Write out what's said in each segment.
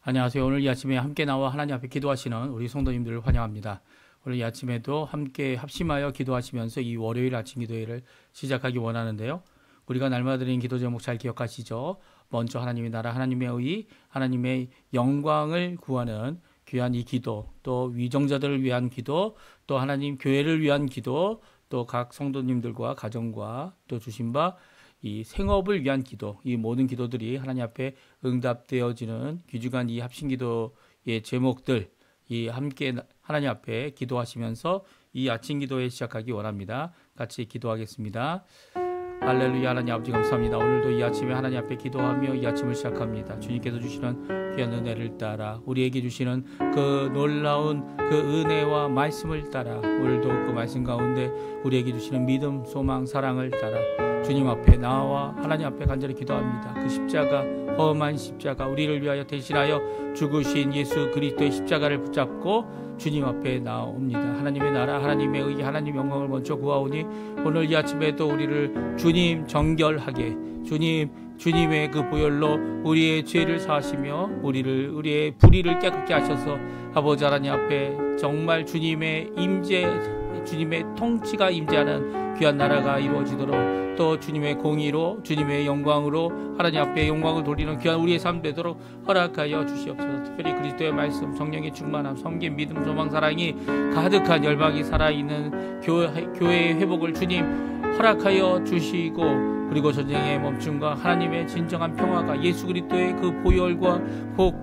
안녕하세요. 오늘 이 아침에 함께 나와 하나님 앞에 기도하시는 우리 성도님들을 환영합니다. 오늘 이 아침에도 함께 합심하여 기도하시면서 이 월요일 아침 기도회를 시작하기 원하는데요. 우리가 날마다 드리는 기도 제목 잘 기억하시죠? 먼저 하나님의 나라, 하나님의 의, 하나님의 영광을 구하는 귀한 이 기도, 또 위정자들을 위한 기도, 또 하나님 교회를 위한 기도, 또 각 성도님들과 가정과 또 주신 바 이 생업을 위한 기도, 이 모든 기도들이 하나님 앞에 응답되어지는 귀중한 이 합심기도의 제목들, 이 함께 하나님 앞에 기도하시면서 이 아침 기도회 시작하기 원합니다. 같이 기도하겠습니다. 할렐루야. 하나님 아버지 감사합니다. 오늘도 이 아침에 하나님 앞에 기도하며 이 아침을 시작합니다. 주님께서 주시는 귀한 은혜를 따라 우리에게 주시는 그 놀라운 그 은혜와 말씀을 따라 오늘도 그 말씀 가운데 우리에게 주시는 믿음, 소망, 사랑을 따라 주님 앞에 나와 하나님 앞에 간절히 기도합니다. 그 십자가, 험한 십자가, 우리를 위하여 대신하여 죽으신 예수 그리스도의 십자가를 붙잡고 주님 앞에 나옵니다. 하나님의 나라, 하나님의 의, 하나님의 영광을 먼저 구하오니 오늘 이 아침에도 우리를 주님 정결하게, 주님의 그 보혈로 우리의 죄를 사하시며 우리의 불의를 깨끗게 하셔서 아버지 하나님 앞에 정말 주님의 임재, 주님의 통치가 임재하는 귀한 나라가 이루어지도록, 또 주님의 공의로, 주님의 영광으로 하나님 앞에 영광을 돌리는 귀한 우리의 삶 되도록 허락하여 주시옵소서. 특별히 그리스도의 말씀, 성령의 충만함, 섬김, 믿음, 소망, 사랑이 가득한 열방이 살아있는 교회의 회복을 주님 허락하여 주시고, 그리고 전쟁의 멈춤과 하나님의 진정한 평화가 예수 그리스도의 그 보혈과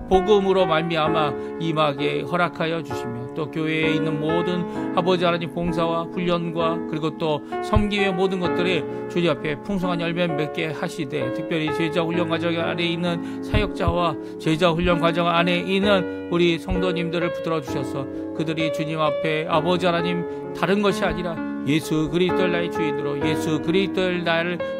복음으로 말미암아 임하게 허락하여 주시며, 또 교회에 있는 모든 아버지 하나님 봉사와 훈련과 그리고 또 섬김의 모든 것들이 주님 앞에 풍성한 열매 맺게 하시되, 특별히 제자 훈련 과정 안에 있는 사역자와 제자 훈련 과정 안에 있는 우리 성도님들을 붙들어 주셔서 그들이 주님 앞에 아버지 하나님 다른 것이 아니라 예수 그리스도를 나의 주인으로, 예수 그리스도를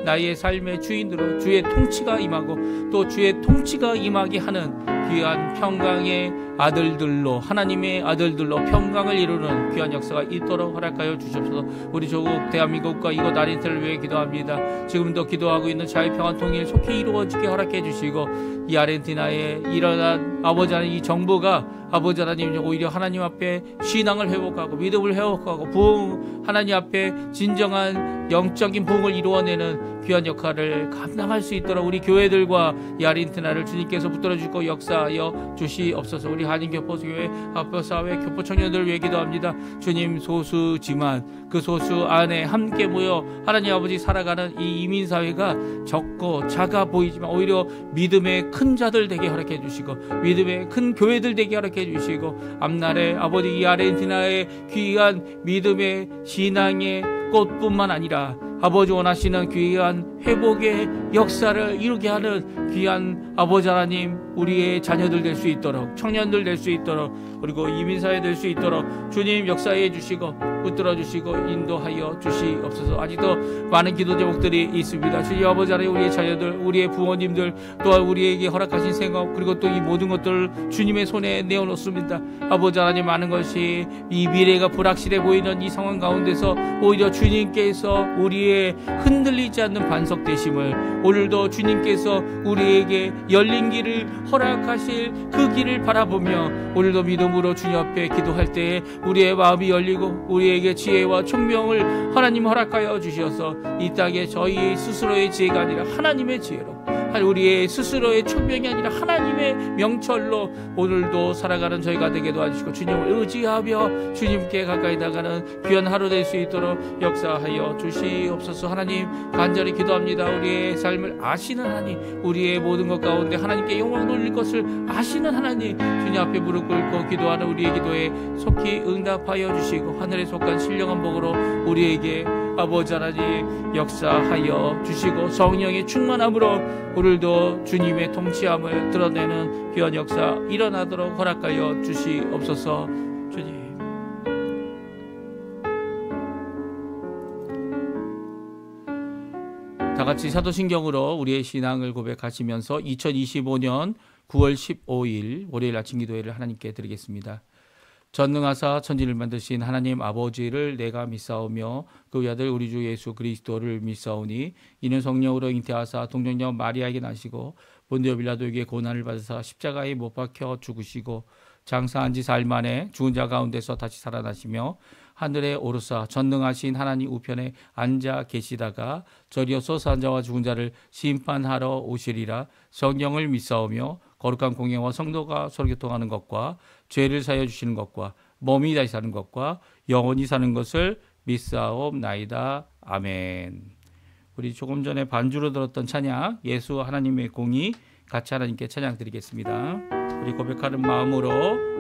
나의 삶의 주인으로 주의 통치가 임하고 또 주의 통치가 임하게 하는 귀한 평강의 아들들로, 하나님의 아들들로 평강을 이루는 귀한 역사가 있도록 허락하여 주시옵소서. 우리 조국 대한민국과 이곳 아르헨티나를 위해 기도합니다. 지금도 기도하고 있는 자유평화 통일 속히 이루어지게 허락해 주시고, 이 아르헨티나에 일어난 아버지 하나님 이 정부가 아버지 하나님 오히려 하나님 앞에 신앙을 회복하고 믿음을 회복하고 부흥, 하나님 앞에 진정한 영적인 부흥을 이루어내는 귀한 역할을 감당할 수 있도록 우리 교회들과 이 아르헨티나를 주님께서 붙들어 주고 역사하여 주시옵소서. 우리 한인교포교회, 합포사회, 교포청년들을 위해 기도합니다. 주님, 소수지만 그 소수 안에 함께 모여 하나님 아버지 살아가는 이 이민사회가 적고 작아 보이지만 오히려 믿음의 큰 자들 되게 허락해 주시고 믿음의 큰 교회들 되게 허락해 주시고, 앞날에 아버지 이 아르헨티나의 귀한 믿음의 신앙의 꽃뿐만 아니라 아버지 원하시는 귀한 회복의 역사를 이루게 하는 귀한 아버지 하나님 우리의 자녀들 될 수 있도록, 청년들 될 수 있도록, 그리고 이민사회 될 수 있도록 주님 역사해 주시고 붙들어 주시고 인도하여 주시옵소서. 아직도 많은 기도 제목들이 있습니다. 주님 아버지 하나님 우리의 자녀들, 우리의 부모님들, 또한 우리에게 허락하신 생업, 그리고 또 이 모든 것들을 주님의 손에 내어놓습니다. 아버지 하나님 많은 것이 이 미래가 불확실해 보이는 이 상황 가운데서 오히려 주님께서 우리의 흔들리지 않는 반석 되심을, 오늘도 주님께서 우리에게 열린 길을 허락하실 그 길을 바라보며 오늘도 믿음으로 주님 앞에 기도할 때에 우리의 마음이 열리고 우리에게 지혜와 총명을 하나님 허락하여 주셔서 이 땅에 저희 스스로의 지혜가 아니라 하나님의 지혜로, 우리의 스스로의 총명이 아니라 하나님의 명철로 오늘도 살아가는 저희가 되게 도와주시고 주님을 의지하며 주님께 가까이 나가는 귀한 하루 될 수 있도록 역사하여 주시옵소서. 하나님 간절히 기도합니다. 우리의 삶을 아시는 하나님, 우리의 모든 것 가운데 하나님께 영광 돌릴 것을 아시는 하나님, 주님 앞에 무릎 꿇고 기도하는 우리의 기도에 속히 응답하여 주시고 하늘에 속한 신령한 복으로 우리에게 아버지 하나님 역사하여 주시고 성령의 충만함으로 오늘도 주님의 통치함을 드러내는 귀한 역사 일어나도록 허락하여 주시옵소서. 주님, 다 같이 사도신경으로 우리의 신앙을 고백하시면서 2025년 9월 15일 월요일 아침 기도회를 하나님께 드리겠습니다. 전능하사 천지를 만드신 하나님 아버지를 내가 믿사오며 그 외아들 우리 주 예수 그리스도를 믿사오니 이는 성령으로 잉태하사 동정녀 마리아에게 나시고 본디오 빌라도에게 고난을 받으사 십자가에 못 박혀 죽으시고 장사한 지 사흘 만에 죽은 자 가운데서 다시 살아나시며 하늘에 오르사 전능하신 하나님 우편에 앉아 계시다가 저리어서 산 자와 죽은 자를 심판하러 오시리라. 성경을 믿사오며 거룩한 공예와 성도가 서로 교통하는 것과 죄를 사여 주시는 것과 몸이 다시 사는 것과 영원히 사는 것을 믿사옵나이다. 아멘. 우리 조금 전에 반주로 들었던 찬양 예수 하나님의 공의 같이 하나님께 찬양 드리겠습니다. 우리 고백하는 마음으로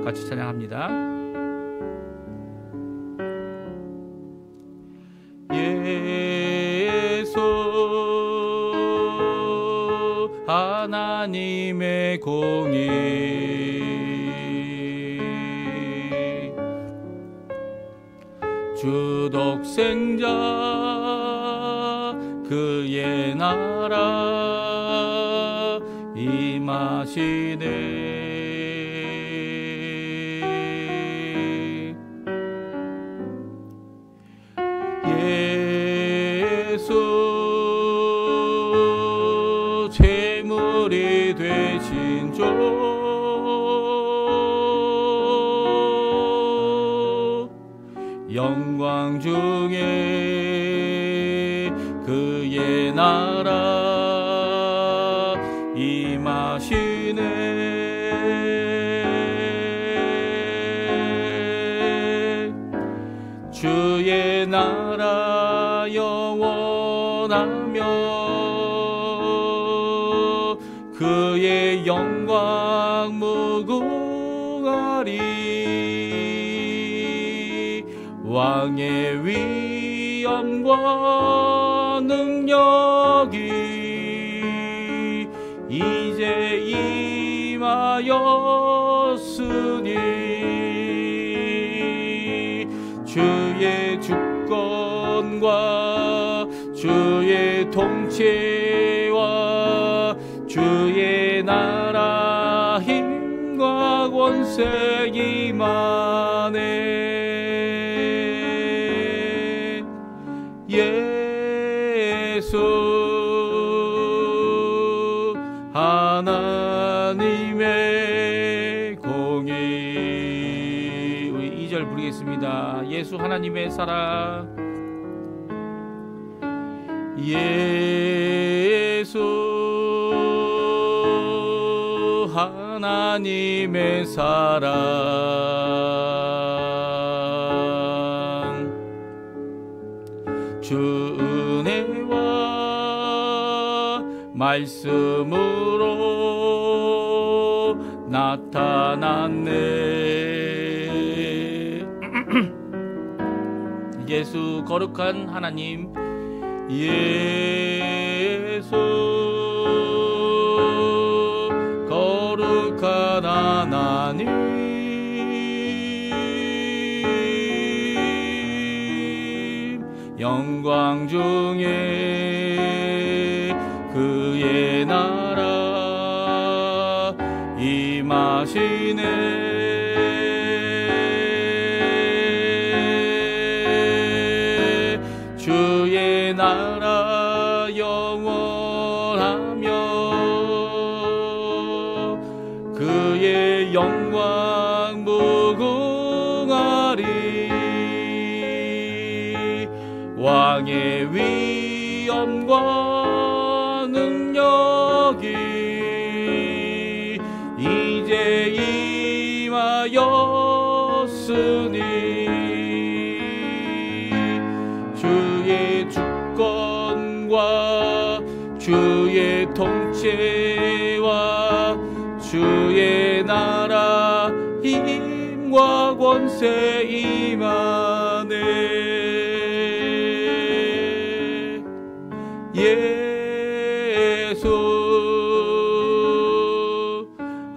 같이 찬양합니다. 예수 하나님의 공의 주 독생자 그의 나라 임하시네. 예수 제물이 되신 주 영광 중에 그의 나라 임하시네. 주의 나라 영원하며 그의 영광 무궁하리. 왕의 위엄과 능력이 이제 임하였으니 주의 주권과 주의 통치와 주의 나라 힘과 권세 임하네. 예수 하나님의 공의. 우리 2절 부르겠습니다. 예수 하나님의 사랑. 예수 하나님의 사랑. 주 은혜와 말씀으로 나타났네. 예수 거룩한 하나님 예수 거룩한 하나님 영광 중에 그의 나라 임하시네. 주의 나라 영원하며 그의 영광 무궁하리. 왕의 위엄과 능력이 이제 임하였으니 주의 주권과 주의 통치와 주의 나라 힘과 권세 임하네. 예수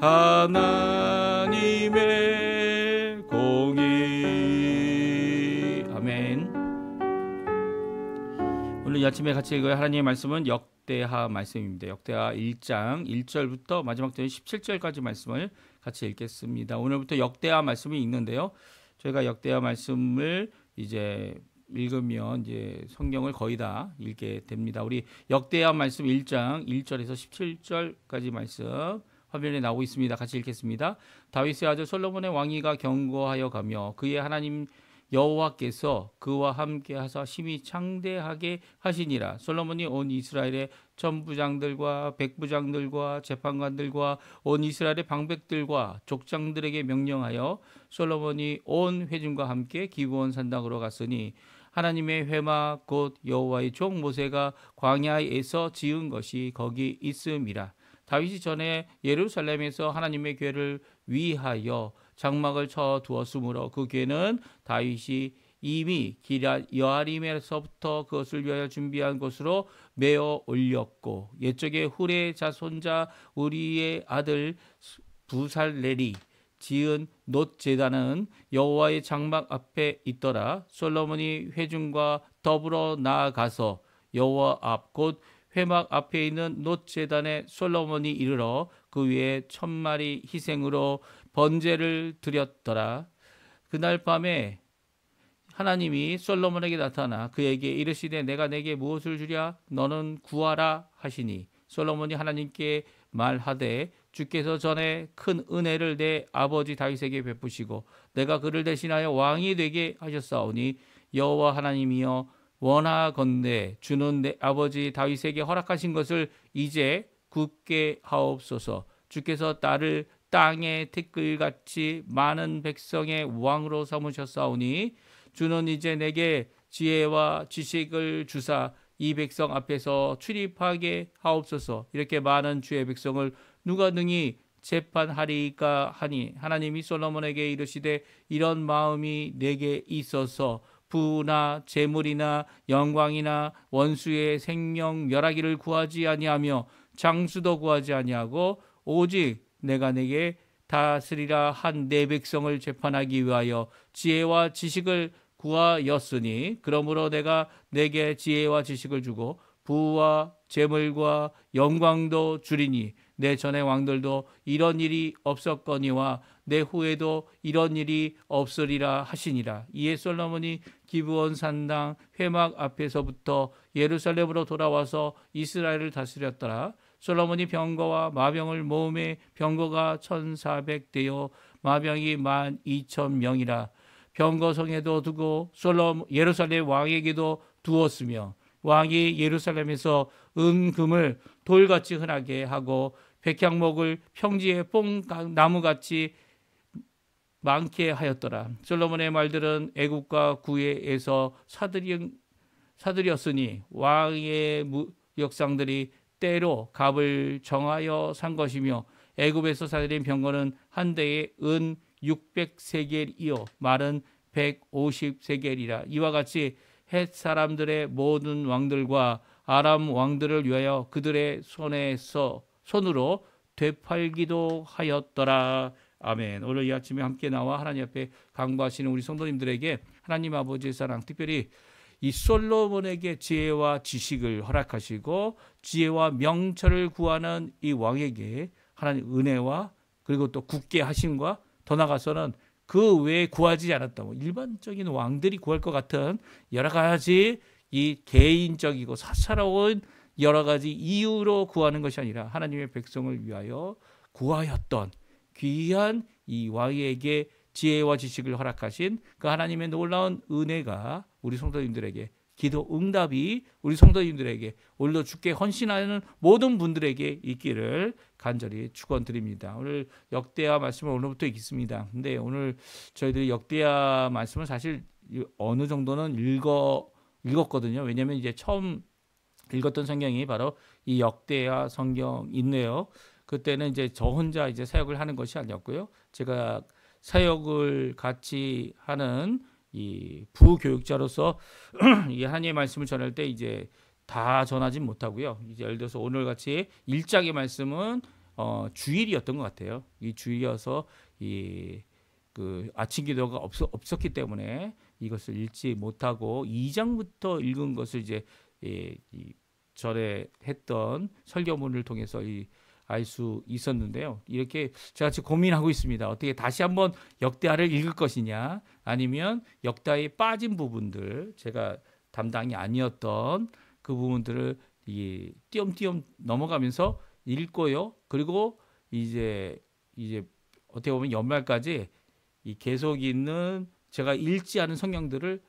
하나님의 공의. 아멘. 오늘 이 아침에 같이 읽어야 하나님의 말씀은 역대하 말씀입니다. 역대하 1장 1절부터 마지막 절 17절까지 말씀을 같이 읽겠습니다. 오늘부터 역대하 말씀이 있는데요. 저희가 역대하 말씀을 이제 읽으면 이제 성경을 거의 다 읽게 됩니다. 우리 역대하 말씀 1장 1절에서 17절까지 말씀 화면에 나오고 있습니다. 같이 읽겠습니다. 다윗의 아들 솔로몬의 왕위가 견고하여 가며 그의 하나님 여호와께서 그와 함께 하사 심히 창대하게 하시니라. 솔로몬이 온 이스라엘의 천부장들과 백부장들과 재판관들과 온 이스라엘의 방백들과 족장들에게 명령하여 솔로몬이 온 회중과 함께 기브온 산당으로 갔으니 하나님의 회막 곧 여호와의 종 모세가 광야에서 지은 것이 거기 있음이라. 다윗이 전에 예루살렘에서 하나님의 궤를 위하여 장막을 쳐 두었으므로 그 궤는 다윗이 이미 기럇 여아림에서부터 그것을 위하여 준비한 곳으로 메어 올렸고 옛적에 훌의 자손자 우리의 아들 부살렐이 지은 놋 제단은 여호와의 장막 앞에 있더라. 솔로몬이 회중과 더불어 나아가서 여호와 앞 곧 회막 앞에 있는 놋 제단에 솔로몬이 이르러 그 위에 1000마리 희생으로 번제를 드렸더라. 그날 밤에 하나님이 솔로몬에게 나타나 그에게 이르시되 내가 내게 무엇을 주랴 너는 구하라 하시니 솔로몬이 하나님께 말하되 주께서 전에 큰 은혜를 내 아버지 다윗에게 베푸시고 내가 그를 대신하여 왕이 되게 하셨사오니 여호와 하나님이여 원하건대 주는 내 아버지 다윗에게 허락하신 것을 이제 굳게 하옵소서. 주께서 나를 땅의 티끌같이 많은 백성의 왕으로 삼으셨사오니 주는 이제 내게 지혜와 지식을 주사 이 백성 앞에서 출입하게 하옵소서. 이렇게 많은 주의 백성을 누가 능히 재판하리까 하니 하나님이 솔로몬에게 이르시되 이런 마음이 내게 있어서 부나 재물이나 영광이나 원수의 생명 멸하기를 구하지 아니하며 장수도 구하지 아니하고 오직 내가 내게 다스리라 한 내 백성을 재판하기 위하여 지혜와 지식을 구하였으니 그러므로 내가 내게 지혜와 지식을 주고 부와 재물과 영광도 주리니 내 전의 왕들도 이런 일이 없었거니와 내 후에도 이런 일이 없으리라 하시니라. 이에 솔로몬이 기브온 산당 회막 앞에서부터 예루살렘으로 돌아와서 이스라엘을 다스렸더라. 솔로몬이 병거와 마병을 모음에 병거가 1400대요 마병이 12,000명이라. 병거성에도 두고 예루살렘 왕에게도 두었으며 왕이 예루살렘에서 은금을 돌같이 흔하게 하고 백향목을 평지에 뽕나무같이 많게 하였더라. 솔로몬의 말들은 애국과 구애에서 사들였으니 왕의 무역상들이 때로 값을 정하여 산 것이며 애굽에서 사들인 병거는 한 대에 은 600세겔이요 말은 150세겔이라. 이와 같이 헷 사람들의 모든 왕들과 아람 왕들을 위하여 그들의 손으로 되팔기도 하였더라. 아멘. 오늘 이 아침에 함께 나와 하나님 앞에 강구하시는 우리 성도님들에게 하나님 아버지의 사랑, 특별히 이 솔로몬에게 지혜와 지식을 허락하시고 지혜와 명철을 구하는 이 왕에게 하나님 은혜와 그리고 또 굳게 하심과 더 나아가서는 그 외에 구하지 않았다고 일반적인 왕들이 구할 것 같은 여러 가지 이 개인적이고 사사로운 여러 가지 이유로 구하는 것이 아니라 하나님의 백성을 위하여 구하였던 귀한 이 왕에게 지혜와 지식을 허락하신 그 하나님의 놀라운 은혜가 우리 성도님들에게 기도 응답이 우리 성도님들에게 오늘도 주께 헌신하는 모든 분들에게 있기를 간절히 축원드립니다. 오늘 역대하 말씀을 오늘부터 읽습니다. 근데 오늘 저희들이 역대하 말씀을 사실 어느 정도는 읽었거든요. 왜냐하면 이제 처음 읽었던 성경이 바로 이 역대하 성경인데요. 그때는 이제 저 혼자 이제 사역을 하는 것이 아니었고요. 제가 사역을 같이 하는 이 부교육자로서 이 하나님의 말씀을 전할 때 이제 다 전하진 못하고요. 이제 예를 들어서 오늘 같이 1장의 말씀은 주일이었던 것 같아요. 이 주일이어서 그 아침 기도가 없었기 때문에 이것을 읽지 못하고 2장부터 읽은 것을 이제 전에 했던 설교문을 통해서 알 수 있었는데요. 이렇게 제가 지금 고민하고 있습니다. 어떻게 다시 한번 역대하를 읽을 것이냐, 아니면 역대하에 빠진 부분들, 제가 담당이 아니었던 그 부분들을 띄엄띄엄 넘어가면서 읽고요. 그리고 이제 어떻게 보면 연말까지 이 계속 있는 제가 읽지 않은 성경들을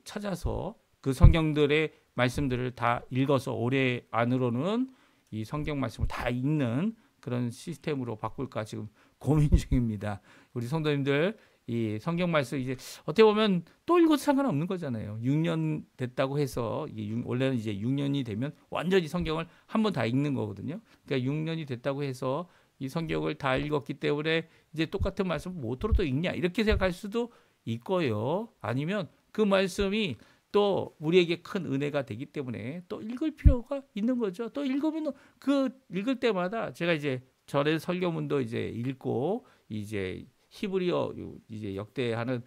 찾아서 그 성경들의 말씀들을 다 읽어서 올해 안으로는 이 성경 말씀을 다 읽는 그런 시스템으로 바꿀까 지금 고민 중입니다. 우리 성도님들 이 성경 말씀 이제 어떻게 보면 또 읽어도 상관없는 거잖아요. 6년 됐다고 해서 원래는 이제 6년이 되면 완전히 성경을 한 번 다 읽는 거거든요. 그러니까 6년이 됐다고 해서 이 성경을 다 읽었기 때문에 이제 똑같은 말씀 뭐로 또 읽냐 이렇게 생각할 수도 있고요. 아니면 그 말씀이 또 우리에게 큰 은혜가 되기 때문에 또 읽을 필요가 있는 거죠. 또 읽으면 그 읽을 때마다 제가 이제 전에 설교문도 이제 읽고 이제 히브리어 이제 역대하는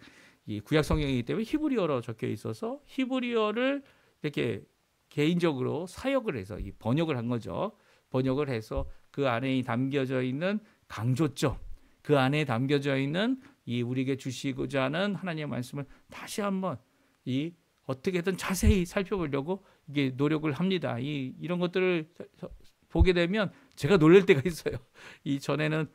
이 구약 성경이기 때문에 히브리어로 적혀 있어서 히브리어를 이렇게 개인적으로 사역을 해서 이 번역을 한 거죠. 번역을 해서 그 안에 담겨져 있는 강조점, 그 안에 담겨져 있는 이 우리에게 주시고자 하는 하나님의 말씀을 다시 한번 이 어떻게든 자세히 살펴보려고 이게 노력을 합니다. 이런 것들을 보게 되면 제가 놀랄 때가 있어요. 이 전에는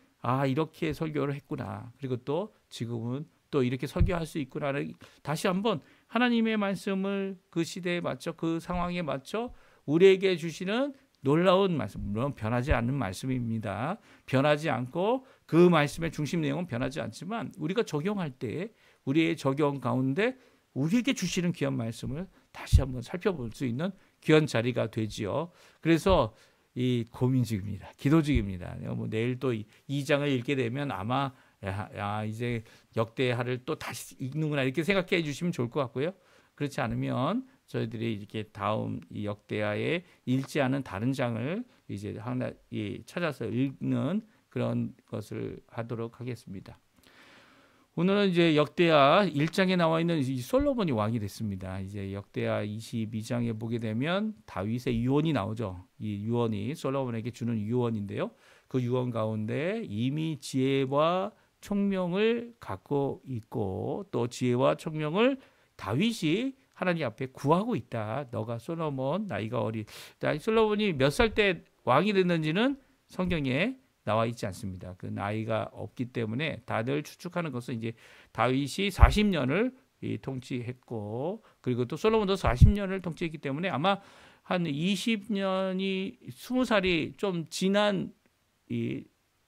이렇게 설교를 했구나. 그리고 또 지금은 또 이렇게 설교할 수 있구나를 다시 한번 하나님의 말씀을 그 시대에 맞춰 그 상황에 맞춰 우리에게 주시는 놀라운 말씀, 물론 변하지 않는 말씀입니다. 변하지 않고 그 말씀의 중심 내용은 변하지 않지만 우리가 적용할 때 우리의 적용 가운데 우리에게 주시는 귀한 말씀을 다시 한번 살펴볼 수 있는 귀한 자리가 되지요. 그래서 이 고민 중입니다. 기도 중입니다. 뭐 내일 또 2장을 읽게 되면 아마 이제 역대하를 또 다시 읽는구나 이렇게 생각해 주시면 좋을 것 같고요. 그렇지 않으면 저희들이 이렇게 다음 이 역대하에 읽지 않은 다른 장을 이제 하나 찾아서 읽는 그런 것을 하도록 하겠습니다. 오늘은 이제 역대하 1장에 나와 있는 이 솔로몬이 왕이 됐습니다. 이제 역대하 22장에 보게 되면 다윗의 유언이 나오죠. 이 유언이 솔로몬에게 주는 유언인데요. 그 유언 가운데 이미 지혜와 총명을 갖고 있고 또 지혜와 총명을 다윗이 하나님 앞에 구하고 있다. 너가 솔로몬 나이가 솔로몬이 몇 살 때 왕이 됐는지는 성경에 나와 있지 않습니다. 그 나이가 없기 때문에 다들 추측하는 것은 이제 다윗이 40년을 통치했고 그리고 또 솔로몬도 40년을 통치했기 때문에 아마 한 20년이 20살이 좀 지난 이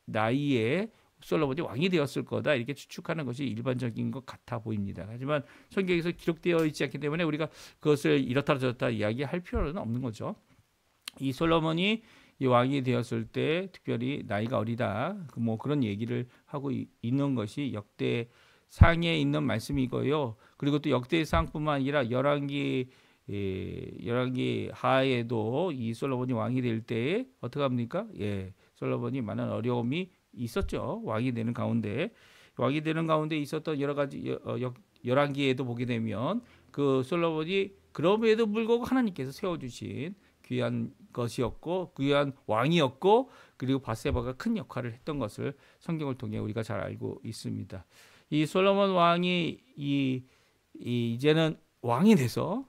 나이에 솔로몬이 왕이 되었을 거다 이렇게 추측하는 것이 일반적인 것 같아 보입니다. 하지만 성경에서 기록되어 있지 않기 때문에 우리가 그것을 이렇다 저렇다 이야기할 필요는 없는 거죠. 이 솔로몬이 이 왕이 되었을 때 특별히 나이가 어리다 뭐 그런 얘기를 하고 있는 것이 역대상에 있는 말씀이고요. 그리고 또 역대상뿐만 아니라 열왕기 하에도 이 솔로몬이 왕이 될 때에 어떻게 합니까? 솔로몬이 많은 어려움이 있었죠. 왕이 되는 가운데 있었던 여러 가지 열왕기에도 보게 되면 그 솔로몬이 그럼에도 불구하고 하나님께서 세워주신 귀한 것이었고 귀한 왕이었고 그리고 바세바가 큰 역할을 했던 것을 성경을 통해 우리가 잘 알고 있습니다. 이 솔로몬 왕이 이제는 왕이 돼서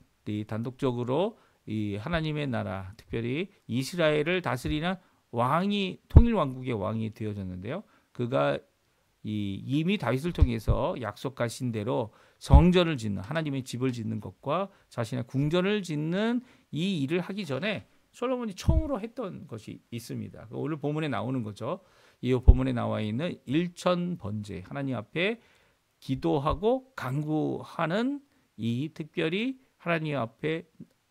단독적으로 이 하나님의 나라 특별히 이스라엘을 다스리는 왕이 통일 왕국의 왕이 되어졌는데요. 그가 이미 다윗을 통해서 약속하신 대로 성전을 짓는 하나님의 집을 짓는 것과 자신의 궁전을 짓는 이 일을 하기 전에 솔로몬이 처음으로 했던 것이 있습니다. 오늘 본문에 나오는 거죠. 이 본문에 나와 있는 일천번제 하나님 앞에 기도하고 간구하는 이 특별히 하나님 앞에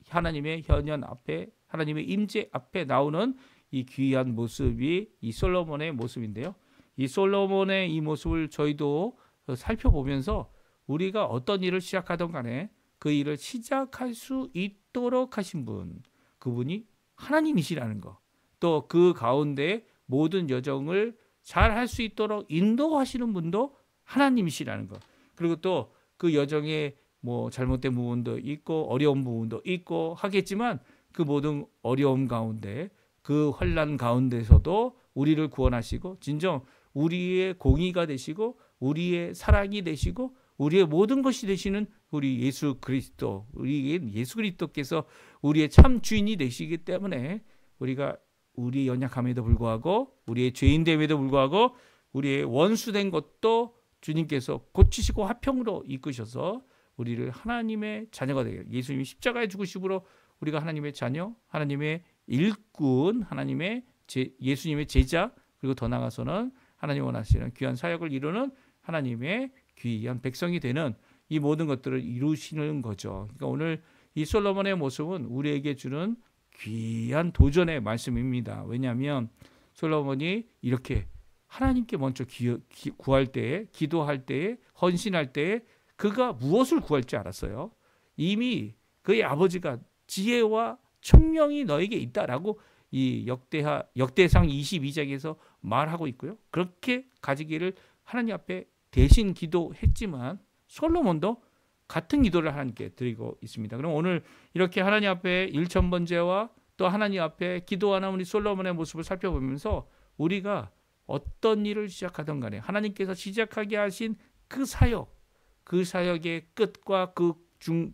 하나님의 현현 앞에 하나님의 임재 앞에 나오는 이 귀한 모습이 이 솔로몬의 모습인데요. 이 솔로몬의 이 모습을 저희도 살펴보면서 우리가 어떤 일을 시작하던 간에 그 일을 시작할 수 있도록 하신 분, 그분이 하나님이시라는 것, 또 그 가운데 모든 여정을 잘 할 수 있도록 인도하시는 분도 하나님이시라는 것, 그리고 또 그 여정에 뭐 잘못된 부분도 있고 어려운 부분도 있고 하겠지만 그 모든 어려움 가운데 그 환난 가운데서도 우리를 구원하시고 진정 우리의 공의가 되시고 우리의 사랑이 되시고 우리의 모든 것이 되시는 우리 예수 그리스도, 우리 예수 그리스도께서 우리의 참 주인이 되시기 때문에 우리가 우리의 연약함에도 불구하고 우리의 죄인됨에도 불구하고 우리의 원수된 것도 주님께서 고치시고 화평으로 이끄셔서 우리를 하나님의 자녀가 되게, 예수님이 십자가에 죽으심으로 우리가 하나님의 자녀, 하나님의 일꾼, 하나님의 예수님의 제자, 그리고 더 나아가서는 하나님 원하시는 귀한 사역을 이루는 하나님의 귀한 백성이 되는 이 모든 것들을 이루시는 거죠. 그러니까 오늘 이 솔로몬의 모습은 우리에게 주는 귀한 도전의 말씀입니다. 왜냐하면 솔로몬이 이렇게 하나님께 먼저 구할 때에, 기도할 때에, 헌신할 때에 그가 무엇을 구할지 알았어요. 이미 그의 아버지가 지혜와 총명이 너에게 있다라고 이 역대상 22장에서 말하고 있고요. 그렇게 가지기를 하나님 앞에 대신 기도했지만 솔로몬도 같은 기도를 하나님께 드리고 있습니다. 그럼 오늘 이렇게 하나님 앞에 일천번제와 또 하나님 앞에 기도하는 우리 솔로몬의 모습을 살펴보면서 우리가 어떤 일을 시작하든 간에 하나님께서 시작하게 하신 그 사역, 그 사역의 끝과 그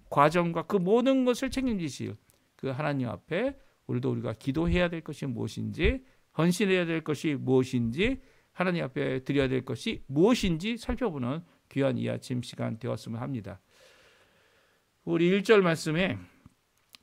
과정과 그 모든 것을 책임지실 그 하나님 앞에 오늘도 우리가 기도해야 될 것이 무엇인지, 헌신해야 될 것이 무엇인지, 하나님 앞에 드려야 될 것이 무엇인지 살펴보는 귀한 이 아침 시간 되었으면 합니다. 우리 1절 말씀에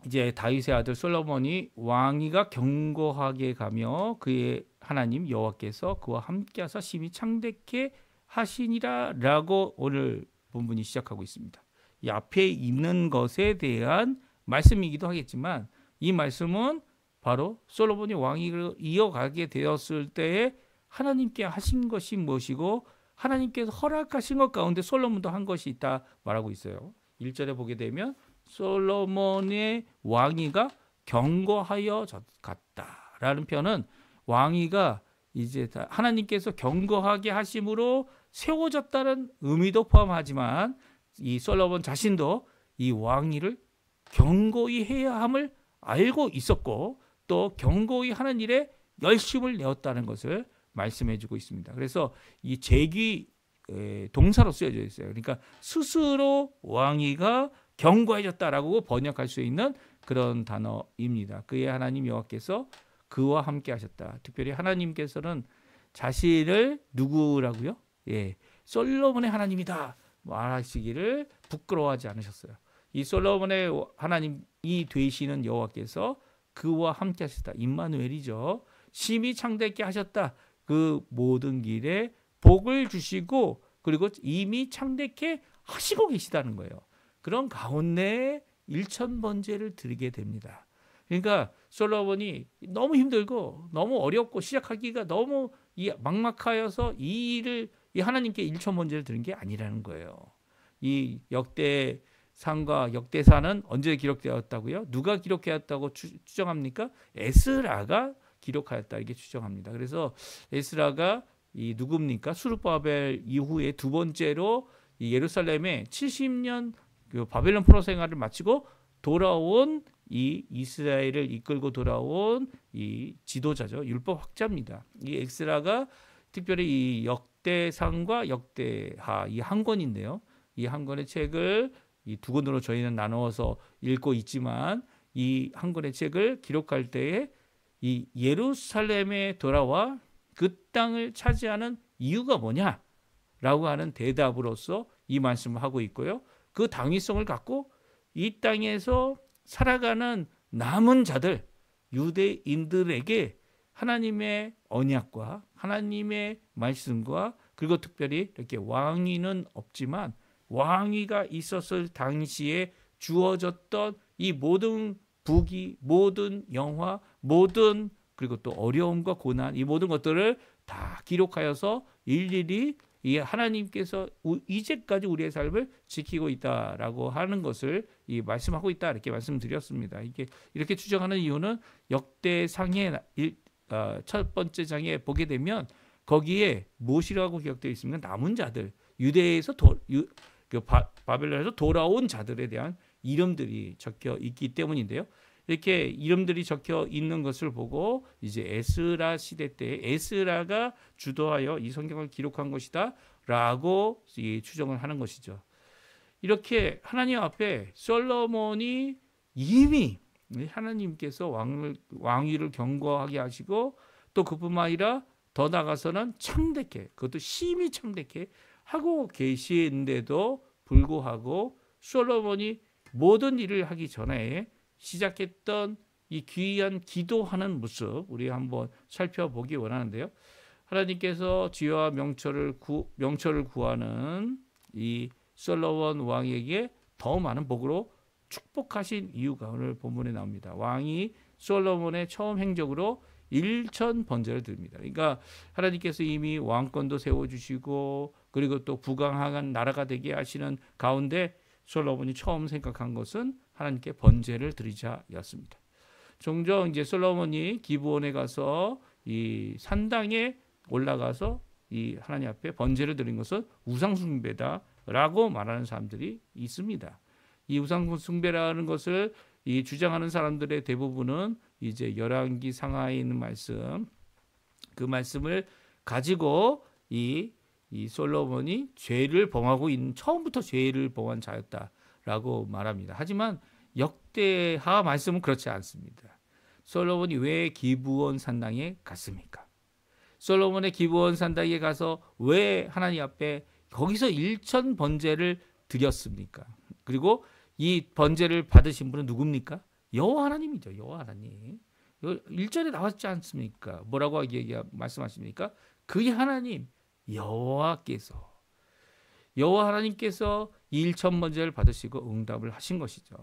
이제 다윗의 아들 솔로몬이 왕위가 견고하게 가며 그의 하나님 여호와께서 그와 함께하사 심히 창대케 하시니라라고 오늘 본문이 시작하고 있습니다. 이 앞에 있는 것에 대한 말씀이기도 하겠지만 이 말씀은 바로 솔로몬이 왕위를 이어가게 되었을 때에 하나님께 하신 것이 무엇이고 하나님께서 허락하신 것 가운데 솔로몬도 한 것이 있다 말하고 있어요. 1절에 보게 되면 솔로몬의 왕위가 견고하여 갔다라는 표현은 왕위가 이제 하나님께서 견고하게 하심으로 세워졌다는 의미도 포함하지만 이 솔로몬 자신도 이 왕위를 견고히 해야 함을 알고 있었고 또 견고히 하는 일에 열심을 내었다는 것을 말씀해주고 있습니다. 그래서 이 제귀 동사로 쓰여져 있어요. 그러니까 스스로 왕위가 견고해졌다라고 번역할 수 있는 그런 단어입니다. 그의 하나님 여호와께서 그와 함께 하셨다. 특별히 하나님께서는 자신을 누구라고요? 솔로몬의 하나님이다 말하시기를 부끄러워하지 않으셨어요. 이 솔로몬의 하나님이 되시는 여호와께서 그와 함께 하셨다. 임마누엘이죠. 심히 창대케 하셨다. 그 모든 길에 복을 주시고 그리고 이미 창대케 하시고 계시다는 거예요. 그런 가운데 1000번제를 드리게 됩니다. 그러니까 솔로몬이 너무 힘들고 너무 어렵고 시작하기가 너무 막막하여서 이 일을 하나님께 1000번제를 드린 게 아니라는 거예요. 이 역대상과 역대사는 언제 기록되었다고요? 누가 기록하였다고 추정합니까? 에스라가 기록하였다 이렇게 추정합니다. 그래서 에스라가 이 누굽니까? 수르바벨 이후에 두 번째로 이 예루살렘에 70년 그 바벨론 포로 생활을 마치고 돌아온 이 이스라엘을 이끌고 돌아온 이 지도자죠. 율법 학자입니다. 이 에스라가 특별히 이 역대상과 역대하 이 한 권인데요. 이 한 권의 책을 이 두 권으로 저희는 나누어서 읽고 있지만 이 한 권의 책을 기록할 때에 이 예루살렘에 돌아와 그 땅을 차지하는 이유가 뭐냐라고 하는 대답으로서 이 말씀을 하고 있고요. 그 당위성을 갖고 이 땅에서 살아가는 남은 자들 유대인들에게 하나님의 언약과 하나님의 말씀과 그리고 특별히 이렇게 왕위는 없지만 왕위가 있었을 당시에 주어졌던 이 모든 부귀, 모든 영화, 모든 그리고 또 어려움과 고난 이 모든 것들을 다 기록하여서 일일이 이 하나님께서 이제까지 우리의 삶을 지키고 있다라고 하는 것을 이 말씀하고 있다 이렇게 말씀드렸습니다. 이렇게 추정하는 이유는 역대상의 첫 번째 장에 보게 되면 거기에 무엇이라고 기록되어 있습니까? 남은 자들, 유대에서 바벨론에서 돌아온 자들에 대한 이름들이 적혀 있기 때문인데요. 이렇게 이름들이 적혀 있는 것을 보고 이제 에스라 시대 때 에스라가 주도하여 이 성경을 기록한 것이다라고 추정을 하는 것이죠. 이렇게 하나님 앞에 솔로몬이 이미 하나님께서 왕위를 견고하게 하시고 또 그뿐만 아니라 더 나아가서는 창대케, 그것도 심히 창대케 하고 계시는데도 불구하고 솔로몬이 모든 일을 하기 전에 시작했던 이 귀한 기도하는 모습 우리 한번 살펴보기 원하는데요. 하나님께서 지혜와 명철을 구하는 이 솔로몬 왕에게 더 많은 복으로 축복하신 이유가 오늘 본문에 나옵니다. 왕이 솔로몬의 처음 행적으로 1,000번제를 드립니다. 그러니까 하나님께서 이미 왕권도 세워주시고 그리고 또 부강한 나라가 되게 하시는 가운데 솔로몬이 처음 생각한 것은 하나님께 번제를 드리자였습니다. 종종 이제 솔로몬이 기브온에 가서 이 산당에 올라가서 이 하나님 앞에 번제를 드린 것은 우상 숭배다라고 말하는 사람들이 있습니다. 이 우상 숭배라는 것을 이 주장하는 사람들의 대부분은 이제 열왕기 상하에 있는 말씀, 그 말씀을 가지고 이 솔로몬이 죄를 범하고 있는 처음부터 죄를 범한 자였다라고 말합니다. 하지만 역대하 말씀은 그렇지 않습니다. 솔로몬이 왜 기브온 산당에 갔습니까? 솔로몬의 기브온 산당에 가서 왜 하나님 앞에 거기서 1,000번제를 드렸습니까? 그리고 이 번제를 받으신 분은 누굽니까? 여호와 하나님이죠. 여호와 하나님. 1절에 나왔지 않습니까? 뭐라고 말씀하십니까? 그의 하나님 여호와께서 여호와 하나님께서 1,000번제를 받으시고 응답을 하신 것이죠.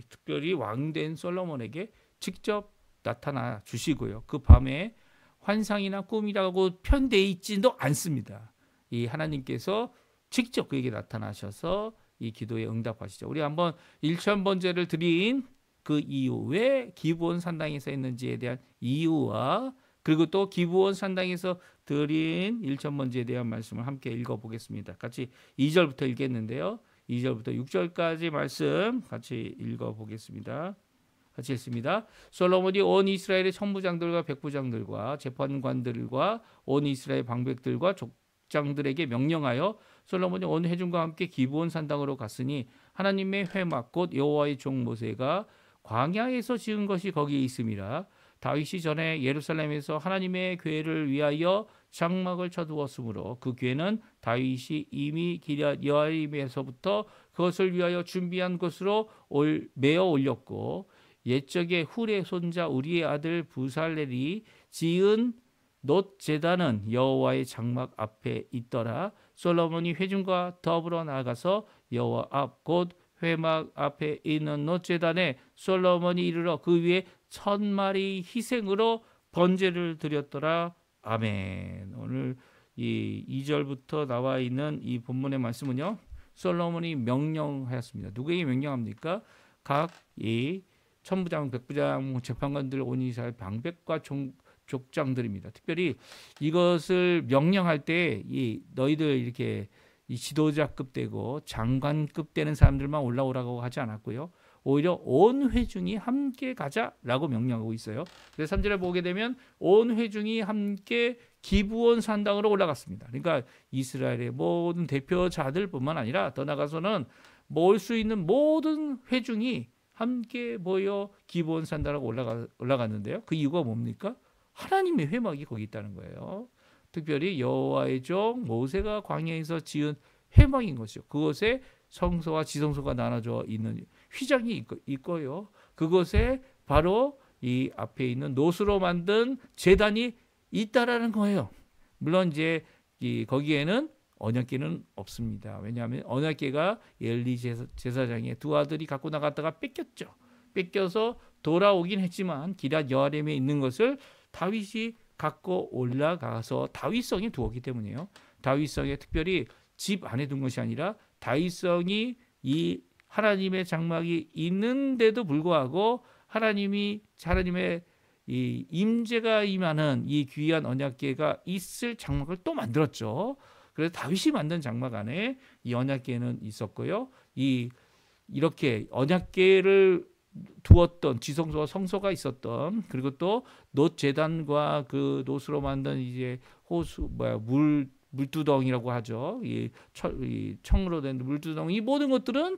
특별히 왕된 솔로몬에게 직접 나타나 주시고요. 그 밤에 환상이나 꿈이라고 편되어 있지도 않습니다. 이 하나님께서 직접 그에게 나타나셔서 이 기도에 응답하시죠. 우리 한번 1,000번제를 드린 그 이유, 왜 기브온 산당에서 했는지에 대한 이유와 그리고 또 기브온 산당에서 드린 1,000번제에 대한 말씀을 함께 읽어보겠습니다. 같이 2절부터 읽겠는데요. 2절부터 6절까지 말씀 같이 읽어보겠습니다. 같이 읽습니다. 솔로몬이 온 이스라엘의 천부장들과 백부장들과 재판관들과 온 이스라엘 방백들과 족장들에게 명령하여 솔로몬이 온 회중과 함께 기브온 산당으로 갔으니 하나님의 회막 곧 여호와의 종 모세가 광야에서 지은 것이 거기에 있음이라. 다윗이 전에 예루살렘에서 하나님의 궤를 위하여 장막을 쳐두었으므로 그 궤는 다윗이 이미 기럇 여아림에서부터 그것을 위하여 준비한 것으로 메어 올렸고 옛적에 훌의 손자 우리의 아들 부살렐이 지은 놋 제단은 여호와의 장막 앞에 있더라. 솔로몬이 회중과 더불어 나가서 여호와 앞 곧 회막 앞에 있는 놋 제단에 솔로몬이 이르러 그 위에 1,000마리 희생으로 번제를 드렸더라. 아멘. 오늘 이 2절부터 나와 있는 이 본문의 말씀은요. 솔로몬이 명령하였습니다. 누구에게 명령합니까? 각 이 천부장, 백부장, 재판관들, 온 이스라엘 방백과 족장들입니다. 특별히 이것을 명령할 때 이 너희들 이렇게 이 지도자급 되고 장관급 되는 사람들만 올라오라고 하지 않았고요. 오히려 온 회중이 함께 가자라고 명령하고 있어요. 그래서 3절에 보게 되면 온 회중이 함께 기브온 산당으로 올라갔습니다. 그러니까 이스라엘의 모든 대표자들뿐만 아니라 더 나가서는 모을 수 있는 모든 회중이 함께 모여 기브온 산당으로 올라갔는데요. 그 이유가 뭡니까? 하나님의 회막이 거기 있다는 거예요. 특별히 여호와의 종 모세가 광야에서 지은 회막인 것이죠. 그곳에 성소와 지성소가 나눠져 있는 휘장이 있고요. 그곳에 바로 이 앞에 있는 놋으로 만든 제단이 있다라는 거예요. 물론 이제 거기에는 언약궤는 없습니다. 왜냐하면 언약궤가 엘리 제사장의 두 아들이 갖고 나갔다가 뺏겼죠. 뺏겨서 돌아오긴 했지만 기럇 여아림에 있는 것을 다윗이 갖고 올라가서 다윗성에 두었기 때문이에요. 다윗성에 특별히 집 안에 둔 것이 아니라 다윗성이 이 하나님의 장막이 있는데도 불구하고 하나님의 이 임재가 임하는 이 귀한 언약궤가 있을 장막을 또 만들었죠. 그래서 다윗이 만든 장막 안에 이 언약궤는 있었고요. 이렇게 언약궤를 두었던 지성소와 성소가 있었던, 그리고 또 놋 제단과 그 놋으로 만든 이제 호수 물두덩이라고 하죠. 이 청으로 된 물두덩이, 이 모든 것들은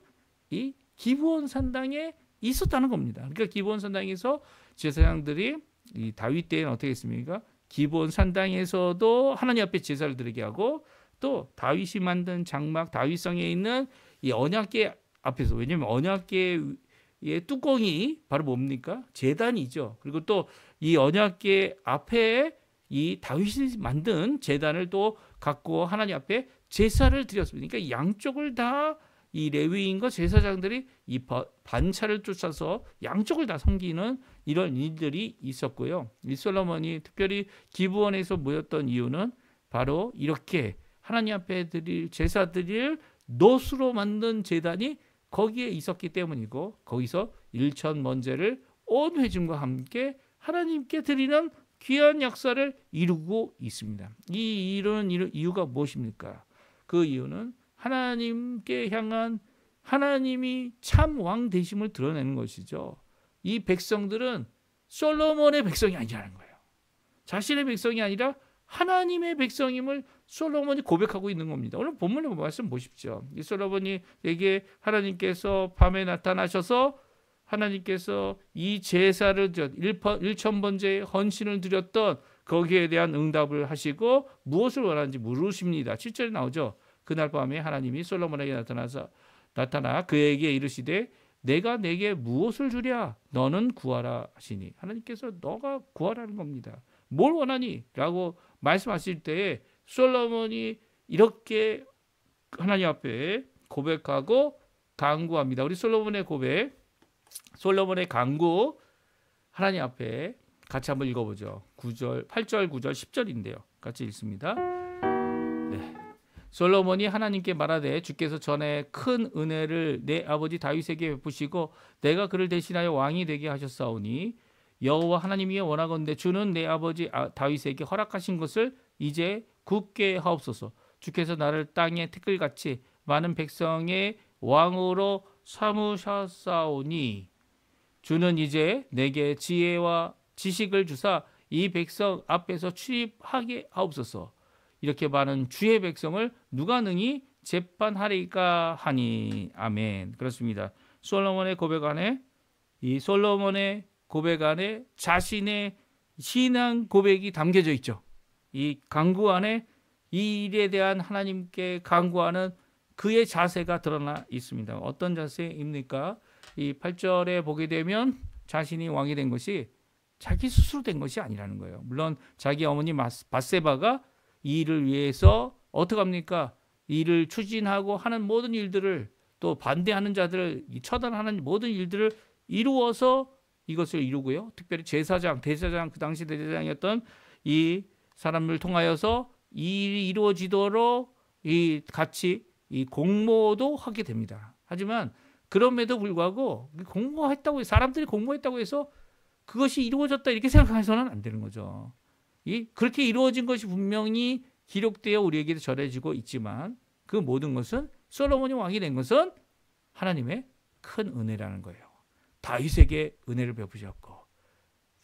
이 기브온 산당에 있었다는 겁니다. 그러니까 기브온 산당에서 제사장들이 이 다윗 때에는 어떻게 했습니까? 기브온 산당에서도 하나님 앞에 제사를 드리게 하고, 또 다윗이 만든 장막 다윗성에 있는 이 언약궤 앞에서, 왜냐하면 언약궤의 뚜껑이 바로 뭡니까? 제단이죠. 그리고 또 이 언약궤 앞에 이 다윗이 만든 제단을 또 갖고 하나님 앞에 제사를 드렸습니다. 그러니까 양쪽을 다 이 레위인과 제사장들이 이 반차를 쫓아서 양쪽을 다 섬기는 이런 일들이 있었고요. 이 솔로몬이 특별히 기브온에서 모였던 이유는 바로 이렇게 하나님 앞에 드릴 제사 드릴 놋으로 만든 제단이 거기에 있었기 때문이고, 거기서 일천 번제를 온 회중과 함께 하나님께 드리는 귀한 역사를 이루고 있습니다. 이 이런 이유가 무엇입니까? 그 이유는 하나님께 향한 하나님이 참 왕 되심을 드러내는 것이죠. 이 백성들은 솔로몬의 백성이 아니라는 거예요. 자신의 백성이 아니라 하나님의 백성임을 솔로몬이 고백하고 있는 겁니다. 오늘 본문의 말씀 보십시오. 이 솔로몬에게 하나님께서 밤에 나타나셔서 하나님께서 이 제사를 일천 번제의 헌신을 드렸던 거기에 대한 응답을 하시고 무엇을 원하는지 물으십니다. 7절에 나오죠. 그날 밤에 하나님이 솔로몬에게 나타나 그에게 이르시되 내가 내게 무엇을 주랴? 너는 구하라 하시니, 하나님께서 너가 구하라는 겁니다. 뭘 원하니? 라고 말씀하실 때에 솔로몬이 이렇게 하나님 앞에 고백하고 간구합니다. 우리 솔로몬의 고백, 솔로몬의 간구 하나님 앞에 같이 한번 읽어보죠. 8절, 9절, 10절인데요. 같이 읽습니다. 네. 솔로몬이 하나님께 말하되 주께서 전에 큰 은혜를 내 아버지 다윗에게 베푸시고 내가 그를 대신하여 왕이 되게 하셨사오니 여호와 하나님이 원하건대 주는 내 아버지 다윗에게 허락하신 것을 이제 굳게 하옵소서. 주께서 나를 땅의 티끌같이 많은 백성의 왕으로 삼으셨사오니 주는 이제 내게 지혜와 지식을 주사 이 백성 앞에서 출입하게 하옵소서. 이렇게 많은 주의 백성을 누가 능히 재판하리까 하니. 아멘. 그렇습니다. 솔로몬의 고백 안에, 이 솔로몬의 고백 안에 자신의 신앙 고백이 담겨져 있죠. 이 간구 안에 이 일에 대한 하나님께 간구하는 그의 자세가 드러나 있습니다. 어떤 자세입니까? 이 8절에 보게 되면 자신이 왕이 된 것이 자기 스스로 된 것이 아니라는 거예요. 물론 자기 어머니 밧세바가 이 일을 위해서 어떻게 합니까? 이 일을 추진하고 하는 모든 일들을, 또 반대하는 자들을 처단하는 모든 일들을 이루어서 이것을 이루고요. 특별히 제사장, 대제사장, 그 당시 대제사장이었던 이 사람을 통하여서 이 일이 이루어지도록 이 같이 이 공모도 하게 됩니다. 하지만 그럼에도 불구하고 공모했다고, 사람들이 공모했다고 해서 그것이 이루어졌다 이렇게 생각해서는 안 되는 거죠. 그렇게 이루어진 것이 분명히 기록되어 우리에게 전해지고 있지만 그 모든 것은, 솔로몬이 왕이 된 것은 하나님의 큰 은혜라는 거예요. 다윗에게 은혜를 베푸셨고,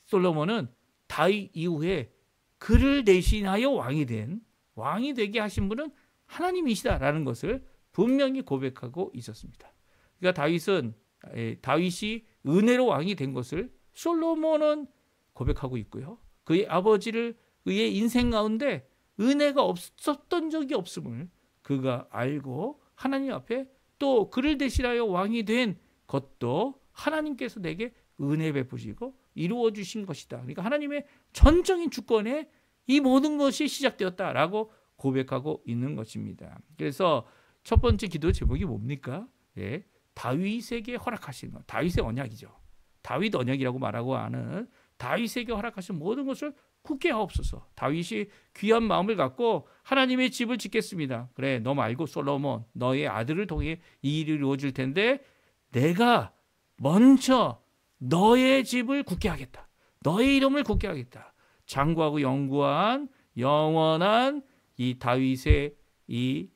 솔로몬은 다윗 이후에 그를 대신하여 왕이 되게 하신 분은 하나님이시다라는 것을 분명히 고백하고 있었습니다. 그러니까 다윗이 은혜로 왕이 된 것을 솔로몬은 고백하고 있고요. 그의 아버지를 그의 인생 가운데 은혜가 없었던 적이 없음을 그가 알고 하나님 앞에 또 그를 대신하여 왕이 된 것도 하나님께서 내게 은혜 베푸시고 이루어 주신 것이다. 그러니까 하나님의 전적인 주권에 이 모든 것이 시작되었다라고 고백하고 있는 것입니다. 그래서 첫 번째 기도 제목이 뭡니까? 예, 다윗에게 허락하신 것, 다윗의 언약이죠. 다윗 언약이라고 말하고 하는 다윗에게 허락하신 모든 것을 굳게 하옵소서. 다윗이 귀한 마음을 갖고 하나님의 집을 짓겠습니다. 그래, 너 말고 솔로몬, 너의 아들을 통해 이 일이 이루어질 텐데 내가 먼저 너의 집을 굳게 하겠다. 너의 이름을 굳게 하겠다. 장구하고 영구한 영원한 이 다윗의 이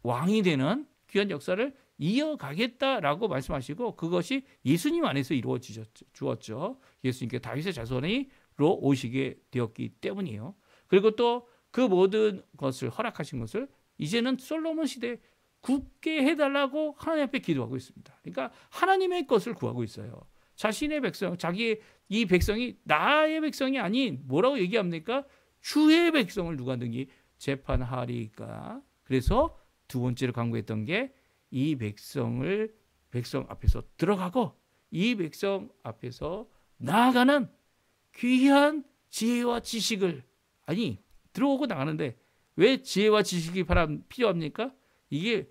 왕이 되는 귀한 역사를 이어가겠다라고 말씀하시고 그것이 예수님 안에서 이루어지었죠. 예수님께 다윗의 자손으로 오시게 되었기 때문이에요. 그리고 또 그 모든 것을 허락하신 것을 이제는 솔로몬 시대에 굳게 해달라고 하나님 앞에 기도하고 있습니다. 그러니까 하나님의 것을 구하고 있어요. 자신의 백성, 자기의 이 백성이 나의 백성이 아닌 뭐라고 얘기합니까? 주의 백성을 누가 능히 재판하리까? 그래서 두 번째로 강구했던 게 이 백성 앞에서 들어가고 이 백성 앞에서 나아가는 귀한 지혜와 지식을 들어오고 나가는데 왜 지혜와 지식이 필요합니까? 이게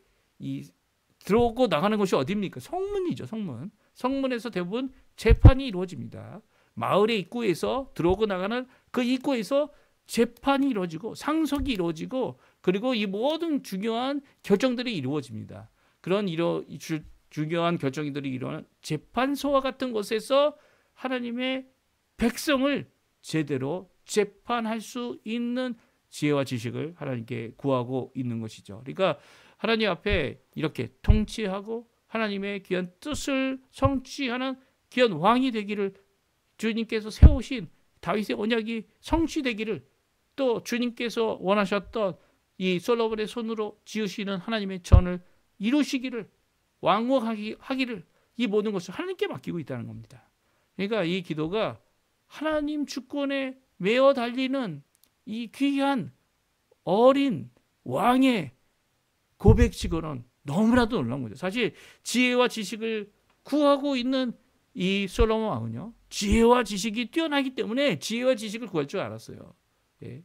들어오고 나가는 곳이 어디입니까? 성문이죠, 성문. 성문에서 대부분 재판이 이루어집니다. 마을의 입구에서 들어오고 나가는 그 입구에서 재판이 이루어지고 상속이 이루어지고 그리고 이 모든 중요한 결정들이 이루어집니다. 그런 중요한 결정들이 일어나는 재판소와 같은 곳에서 하나님의 백성을 제대로 재판할 수 있는 지혜와 지식을 하나님께 구하고 있는 것이죠. 그러니까 하나님 앞에 이렇게 통치하고 하나님의 귀한 뜻을 성취하는 귀한 왕이 되기를 주님께서 세우신 다윗의 언약이 성취되기를 또 주님께서 원하셨던 이 솔로몬의 손으로 지으시는 하나님의 전을 이루시기를 왕국하기를 이 모든 것을 하나님께 맡기고 있다는 겁니다. 그러니까 이 기도가 하나님 주권에 매어 달리는 이 귀한 어린 왕의 고백치고는 너무나도 놀라운 거죠. 사실 지혜와 지식을 구하고 있는 이 솔로몬 왕은요, 지혜와 지식이 뛰어나기 때문에 지혜와 지식을 구할 줄 알았어요. 예.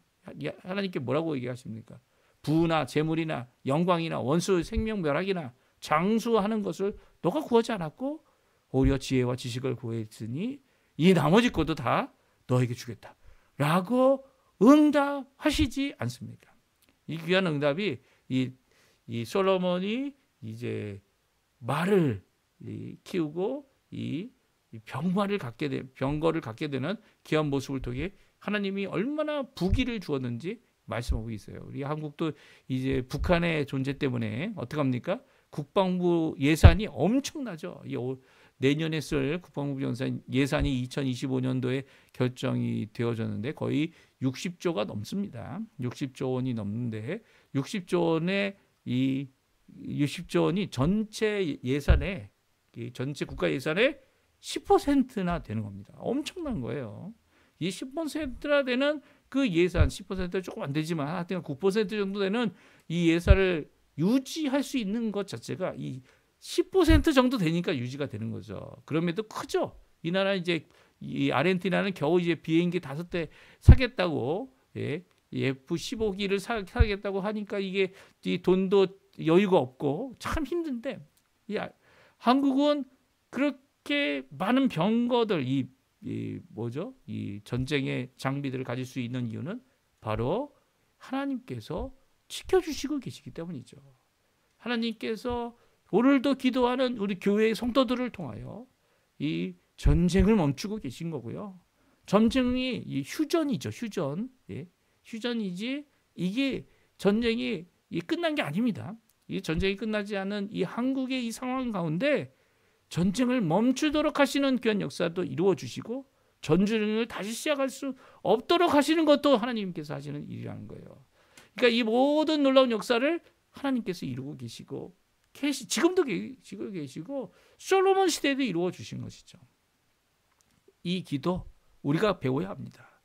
하나님께 뭐라고 얘기하십니까? 부나 재물이나 영광이나 원수 생명 멸악이나 장수하는 것을 너가 구하지 않았고 오히려 지혜와 지식을 구했으니 이 나머지 것도 다 너에게 주겠다 라고 응답하시지 않습니까? 이 귀한 응답이 이 솔로몬이 이제 말을 키우고 이 병거를 갖게 되는 귀한 모습을 통해 하나님이 얼마나 부귀를 주었는지 말씀하고 있어요. 우리 한국도 이제 북한의 존재 때문에 어떡합니까? 국방부 예산이 엄청나죠. 내년에 쓸 국방부 예산이 2025년도에 결정이 되어졌는데 거의 60조가 넘습니다. 60조 원이 넘는데 60조 원이 전체 예산에 전체 국가 예산의 10%나 되는 겁니다. 엄청난 거예요. 이 10%나 되는 그 예산 10% 조금 안 되지만 하여튼 9% 정도 되는 이 예산을 유지할 수 있는 것 자체가 이 10% 정도 되니까 유지가 되는 거죠. 그럼에도 크죠. 이 나라 이제 이 아르헨티나는 겨우 이제 비행기 5대 사겠다고 F-15기를 사겠다고 하니까 이게 이 돈도 여유가 없고 참 힘든데 한국은 그렇게 많은 병거들 이 전쟁의 장비들을 가질 수 있는 이유는 바로 하나님께서 지켜주시고 계시기 때문이죠. 하나님께서 오늘도 기도하는 우리 교회의 성도들을 통하여 이 전쟁을 멈추고 계신 거고요. 전쟁이 이 휴전이죠. 휴전. 휴전이지 이게 전쟁이 끝난 게 아닙니다. 이 전쟁이 끝나지 않은 이 한국의 이 상황 가운데 전쟁을 멈추도록 하시는 귀한 역사도 이루어 주시고 전쟁을 다시 시작할 수 없도록 하시는 것도 하나님께서 하시는 일이라는 거예요. 그러니까 이 모든 놀라운 역사를 하나님께서 이루고 계시고 지금도 계시고 솔로몬 시대에도 이루어 주신 것이죠. 이 기도 우리가 배워야 합니다.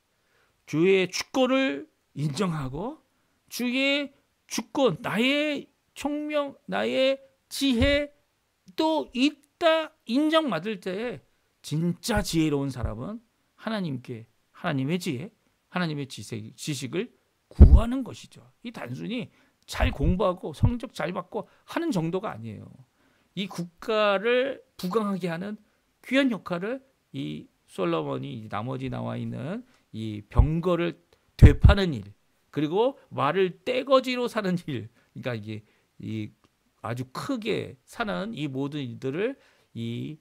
주의 주권을 인정하고 주의 주권, 나의 총명, 나의 지혜 또 있다 인정받을 때에 진짜 지혜로운 사람은 하나님의 지혜, 하나님의 지식을 구하는 것이죠. 이 단순히 잘 공부하고 성적 잘 받고 하는 정도가 아니에요. 이 국가를 부강하게 하는 귀한 역할을 이 솔로몬이 나머지 나와 있는 이 병거를 되파는 일, 그리고 말을 떼거지로 사는 일, 그러니까 이게 이 아주 크게 사는 이 모든 일들을 이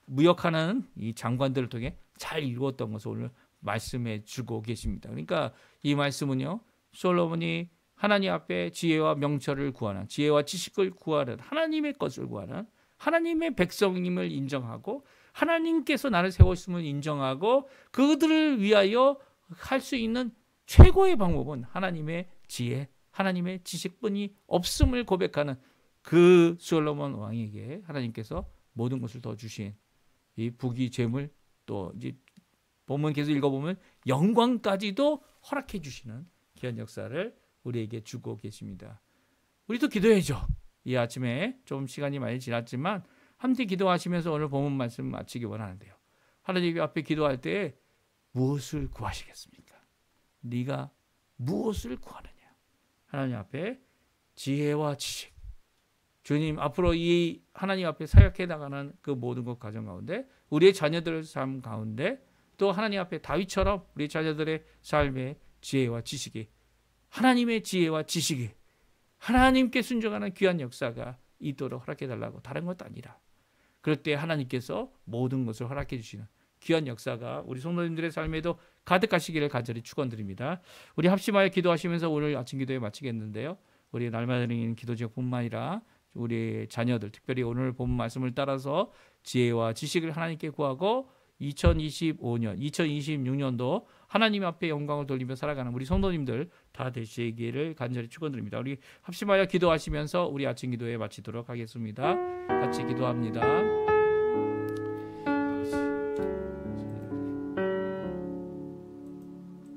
무역하는 이 장관들을 통해 잘 이루었던 것을 오늘 말씀해 주고 계십니다. 그러니까 이 말씀은요, 솔로몬이 하나님 앞에 지혜와 명철을 구하는, 지혜와 지식을 구하는, 하나님의 것을 구하는, 하나님의 백성임을 인정하고 하나님께서 나를 세우심을 인정하고 그들을 위하여 할 수 있는 최고의 방법은 하나님의 지혜, 하나님의 지식뿐이 없음을 고백하는 그 솔로몬 왕에게 하나님께서 모든 것을 더 주신 이 부귀 재물, 또 이제 본문 계속 읽어보면 영광까지도 허락해 주시는 귀한 역사를 우리에게 주고 계십니다. 우리도 기도해야죠. 이 아침에 좀 시간이 많이 지났지만 함께 기도하시면서 오늘 본문 말씀 마치기 원하는데요. 하나님 앞에 기도할 때 무엇을 구하시겠습니까? 네가 무엇을 구하느냐? 하나님 앞에 지혜와 지식. 주님 앞으로 이 하나님 앞에 사역해 나가는 그 모든 것 가정 가운데 우리의 자녀들의 삶 가운데 또 하나님 앞에 다윗처럼 우리 자녀들의 삶의 지혜와 지식이 하나님의 지혜와 지식이 하나님께 순종하는 귀한 역사가 있도록 허락해 달라고 다른 것도 아니라 그럴 때 하나님께서 모든 것을 허락해 주시는 귀한 역사가 우리 성도님들의 삶에도 가득하시기를 간절히 축원드립니다. 우리 합심하여 기도하시면서 오늘 아침 기도에 마치겠는데요. 우리 날마다 드리는 기도 제목뿐만 아니라 우리 자녀들 특별히 오늘 본 말씀을 따라서 지혜와 지식을 하나님께 구하고 2025년, 2026년도 하나님 앞에 영광을 돌리며 살아가는 우리 성도님들 다 되시기를 간절히 축원드립니다. 우리 합심하여 기도하시면서 우리 아침 기도에 마치도록 하겠습니다. 같이 기도합니다.